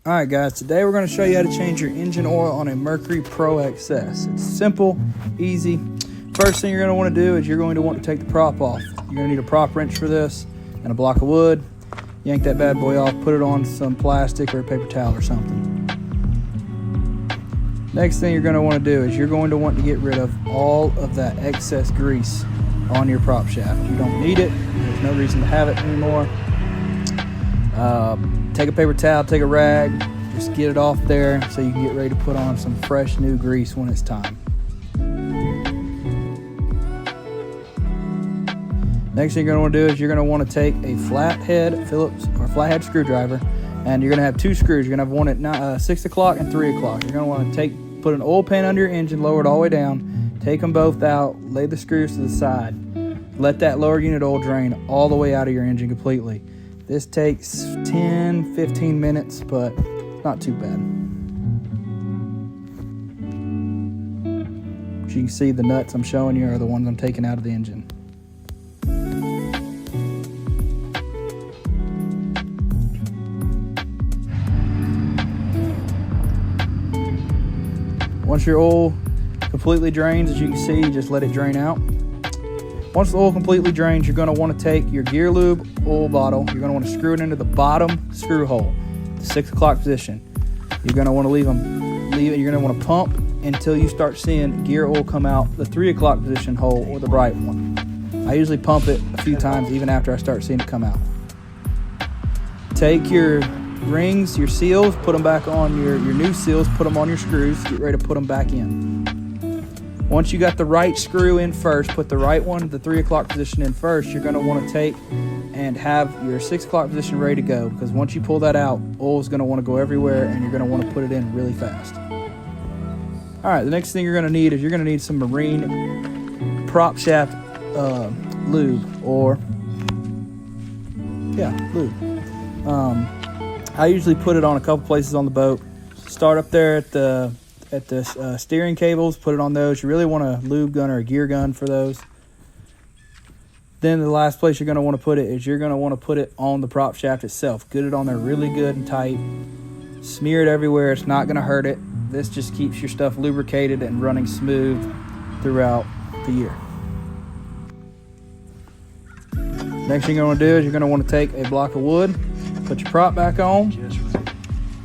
Alright guys, today we're going to show you how to change your engine oil on a Mercury Pro XS. It's simple, easy. First thing you're going to want to do is you're going to want to take the prop off. You're going to need a prop wrench for this and a block of wood. Yank that bad boy off, put it on some plastic or a paper towel or something. Next thing you're going to want to do is you're going to want to get rid of all of that excess grease on your prop shaft. You don't need it. There's no reason to have it anymore. Take a paper towel, take a rag, just get it off there so you can get ready to put on some fresh new grease when it's time. Next thing you're going to want to do is you're going to want to take a flathead Phillips or flathead screwdriver, and you're going to have two screws. You're going to have one at 6 o'clock and 3 o'clock. You're going to want to put an oil pan under your engine, lower it all the way down, take them both out, lay the screws to the side. Let that lower unit oil drain all the way out of your engine completely. This takes 10-15 minutes, but not too bad. As you can see, the nuts I'm showing you are the ones I'm taking out of the engine. Once your oil completely drains, as you can see, just let it drain out. Once the oil completely drains, you're going to want to take your gear lube oil bottle. You're going to want to screw it into the bottom screw hole, the 6 o'clock position. You're going to want to leave it. You're going to want to pump until you start seeing gear oil come out the 3 o'clock position hole or the bright one. I usually pump it a few times even after I start seeing it come out. Take your rings, your seals, put them back on your new seals, put them on your screws, get ready to put them back in. Once you got the right screw in first, put the right one, the 3 o'clock position in first, you're going to want to take and have your 6 o'clock position ready to go, because once you pull that out, oil is going to want to go everywhere and you're going to want to put it in really fast. Alright, the next thing you're going to need is you're going to need some marine prop shaft lube, lube. I usually put it on a couple places on the boat. Start up there at the steering cables, put it on those. You really want a lube gun or a gear gun for those. Then the last place you're going to want to put it is you're going to want to put it on the prop shaft itself. Get it on there really good and tight. Smear it everywhere. It's not going to hurt it. This just keeps your stuff lubricated and running smooth throughout the year. Next thing you're going to do is you're going to want to take a block of wood, put your prop back on,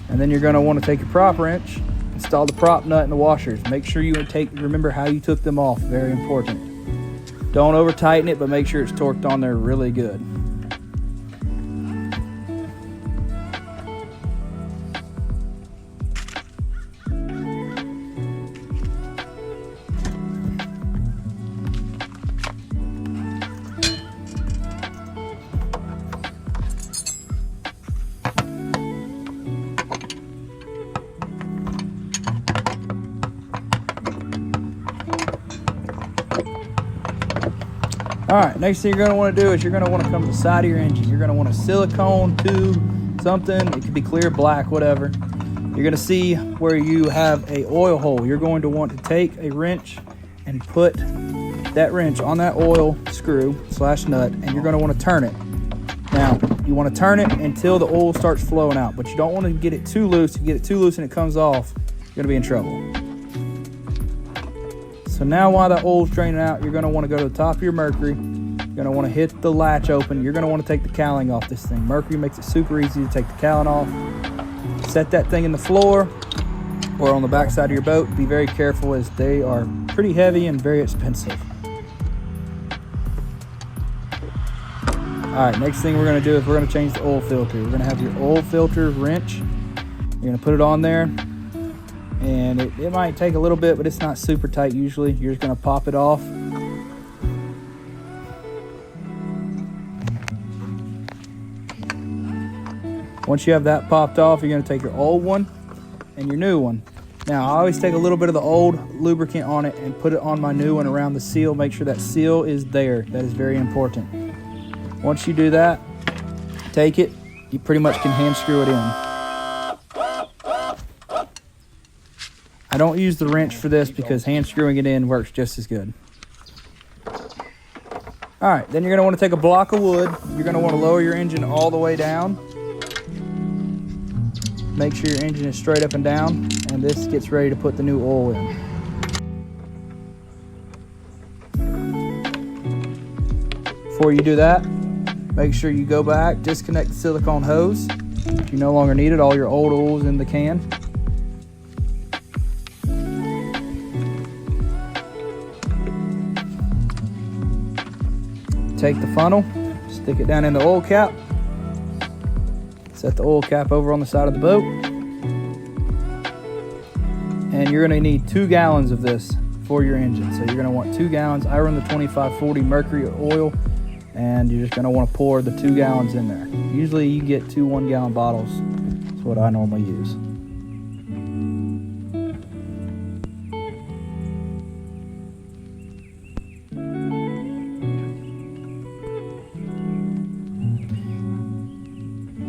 and then you're going to want to take your prop wrench, install the prop nut and the washers. Make sure you remember how you took them off. Very important. Don't over tighten it, but make sure it's torqued on there really good. Alright, next thing you're going to want to do is you're going to want to come to the side of your engine. You're going to want a silicone tube, something. It could be clear, black, whatever. You're going to see where you have a oil hole. You're going to want to take a wrench and put that wrench on that oil screw / nut, and you're going to want to turn it. Now, you want to turn it until the oil starts flowing out, but you don't want to get it too loose. If you get it too loose and it comes off, you're going to be in trouble. So now while that oil's draining out, you're going to want to go to the top of your Mercury. You're going to want to hit the latch open. You're going to want to take the cowling off this thing. Mercury makes it super easy to take the cowling off. Set that thing in the floor or on the back side of your boat. Be very careful as they are pretty heavy and very expensive. Alright, next thing we're going to do is we're going to change the oil filter. We're going to have your oil filter wrench. You're going to put it on there. And it might take a little bit, but it's not super tight usually. You're just going to pop it off. Once you have that popped off, you're going to take your old one and your new one. Now, I always take a little bit of the old lubricant on it and put it on my new one around the seal. Make sure that seal is there. That is very important. Once you do that, take it. You pretty much can hand screw it in. I don't use the wrench for this because hand screwing it in works just as good. All right, then you're going to want to take a block of wood. You're going to want to lower your engine all the way down. Make sure your engine is straight up and down, and this gets ready to put the new oil in. Before you do that, make sure you go back, disconnect the silicone hose. If you no longer need it, all your old oil's in the can. Take the funnel, stick it down in the oil cap. Set the oil cap over on the side of the boat. And you're gonna need 2 gallons of this for your engine. So you're gonna want 2 gallons. I run the 2540 Mercury oil, and you're just gonna wanna pour the 2 gallons in there. Usually you get 2 1-gallon bottles. That's what I normally use.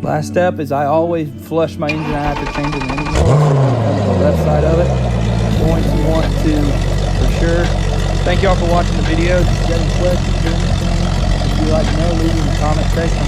Last step is I always flush my engine out after changing the engine oil. So you're going to come to the left side of it. Going to want to, for sure. Thank y'all for watching the video. If you have any questions or anything, if you'd like to know, leave them in the comment section.